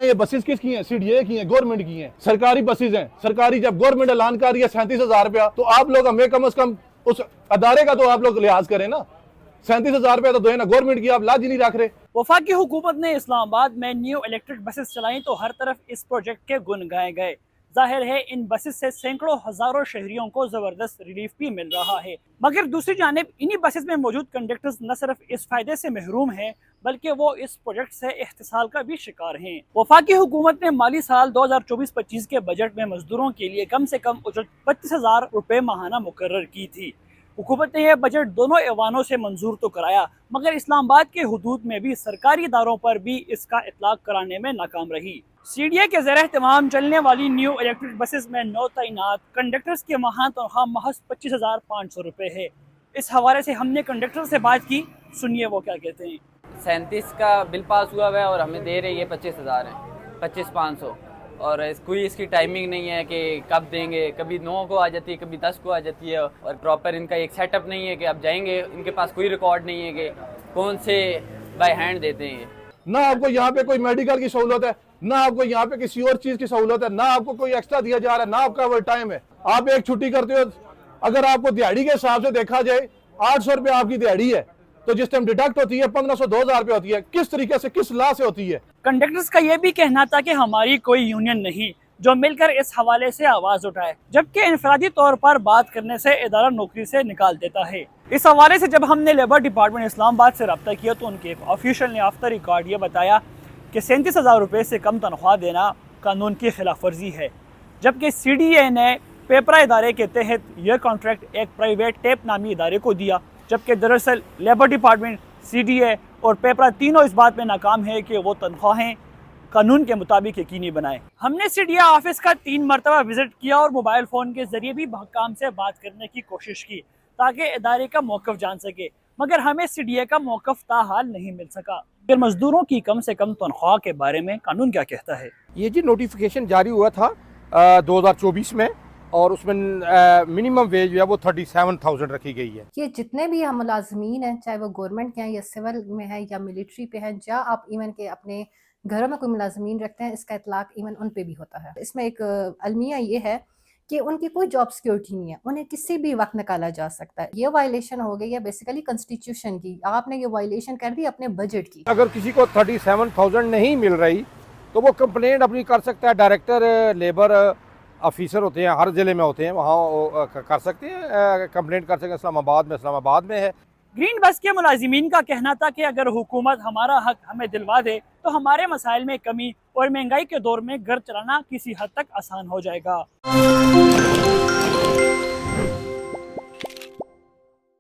ये बसेस किसकी हैं? सीडीए की हैं, गवर्नमेंट की हैं, सरकारी बसेस हैं। सरकारी जब गवर्नमेंट ऐलान कर रही है 37,000 रुपया, तो आप लोग हमें कम से कम उस अदारे का तो आप लोग लिहाज करें ना। 37,000 रुपया तो दो है ना, गवर्नमेंट की आप लाज ही नहीं रख रहे। वफाकी हुकूमत ने इस्लामाबाद में न्यू इलेक्ट्रिक बसेस चलाई तो हर तरफ इस प्रोजेक्ट के गुन गाए गए। जाहिर है इन बसेस से सैकड़ों हजारों शहरियों को जबरदस्त रिलीफ भी मिल रहा है, मगर दूसरी जानिब इन्हीं बसेस में मौजूद कंडक्टर्स न सिर्फ इस फायदे से महरूम हैं बल्कि वो इस प्रोजेक्ट से इख्तिसाल का भी शिकार हैं। वफाकी हुकूमत ने माली साल 2024-25 के बजट में मजदूरों के लिए कम से कम उजरत 25,000 रुपये माहाना मुकर्रर की थी। हुकूमत ने यह बजट दोनों ऐवानों से मंजूर तो कराया, मगर इस्लामाबाद के हुदूद में भी सरकारी इदारों पर भी इसका इतलाक कराने में नाकाम रही। सीडीए के ज़ेर एहतमाम चलने वाली न्यू इलेक्ट्रिक बसेस में नौ तैनात कंडक्टर्स के माह तनख्वाह महज 25,500 रुपये है। इस हवाले से हमने कंडक्टर से बात की, सुनिए वो क्या कहते हैं। 37 का बिल पास हुआ हुआ है और हमें दे रहे ये 25,000 है, 25,500, और कोई इसकी टाइमिंग नहीं है कि कब देंगे। कभी 9 को आ जाती है, कभी 10 को आ जाती है, और प्रॉपर इनका एक सेटअप नहीं है कि आप जाएंगे, इनके पास कोई रिकॉर्ड नहीं है कि कौन से बाय हैंड देते हैं। ना आपको यहाँ पे कोई मेडिकल की सहूलत है, ना आपको यहाँ पे किसी और चीज की सहूलत है, ना आपको कोई एक्स्ट्रा दिया जा रहा है, ना आपका ओवर टाइम है। आप एक छुट्टी करते हो, अगर आपको दिहाड़ी के हिसाब से देखा जाए 800 रुपये आपकी दिहाड़ी है, तो जिस टाइम डिडक्ट होती है 1500 2000 रुपये होती है। किस तरीके से, किस ला से होती है? कंडक्टर्स का यह भी कहना था कि हमारी कोई यूनियन नहीं जो मिलकर इस हवाले से आवाज उठाए, जबकि इनफरादी तौर पर बात करने से इदारा नौकरी से निकाल देता है। इस हवाले से जब हमने लेबर डिपार्टमेंट इस्लामाबाद से रब्ता किया तो उनके एक ऑफिशियल ने आफ्टर रिकॉर्ड ये बताया कि 37,000 रुपये से कम तनख्वाह देना कानून की खिलाफ वर्जी है, जबकि सीडीए ने पेपरा इदारे के तहत यह कॉन्ट्रैक्ट एक प्राइवेट टेप नामी इदारे को दिया, जबकि दरअसल लेबर डिपार्टमेंट, सीडीए और पेपरा तीनों इस बात में नाकाम है कि वो तनख्वाहें कानून के मुताबिक यकीनी बनाए। हमने सीडीए ऑफिस का 3 मरतबा विजिट किया और मोबाइल फ़ोन के ज़रिए भी हुक्काम से बात करने की कोशिश की ताकि इदारे का मौक़िफ़ जान सके, मगर हमें सीडीए का मौक़िफ़ ताहाल नहीं मिल सका। फिर मजदूरों की कम से कम तनख्वाह के बारे में कानून क्या कहता है? ये जी नोटिफिकेशन जारी हुआ था 2024 में, और उसमें मिनिमम वेज जो है वो 37,000 रखी गई है। ये जितने भी हम मुलाजमीन हैं, चाहे वो गवर्नमेंट के हैं या सिविल में है या मिलिट्री पे हैं, या आप इवन के अपने घरों में कोई मुलाजमीन रखते हैं, इसका इतलाक इवन उन पे भी होता है। इसमें एक अलमिया ये है कि उनकी कोई जॉब सिक्योरिटी नहीं है, उन्हें किसी भी वक्त निकाला जा सकता है। ये वायलेशन हो गई है बेसिकली कॉन्स्टिट्यूशन की। आपने ये वायलेशन कर दी अपने बजट की। अगर किसी को 37,000 नहीं मिल रही तो वो कंप्लेंट अपनी कर सकता है। डायरेक्टर लेबर ऑफिसर होते हैं, हर ज़िले में होते हैं, वहाँ कर सकते हैं, कंप्लेंट कर सकते हैं। इस्लामाबाद में है। ग्रीन बस के मुलाजिमीन का कहना था कि अगर हुकूमत हमारा हक हमें दिलवा दे तो हमारे मसाइल में कमी और महंगाई के दौर में घर चलाना किसी हद तक आसान हो जाएगा।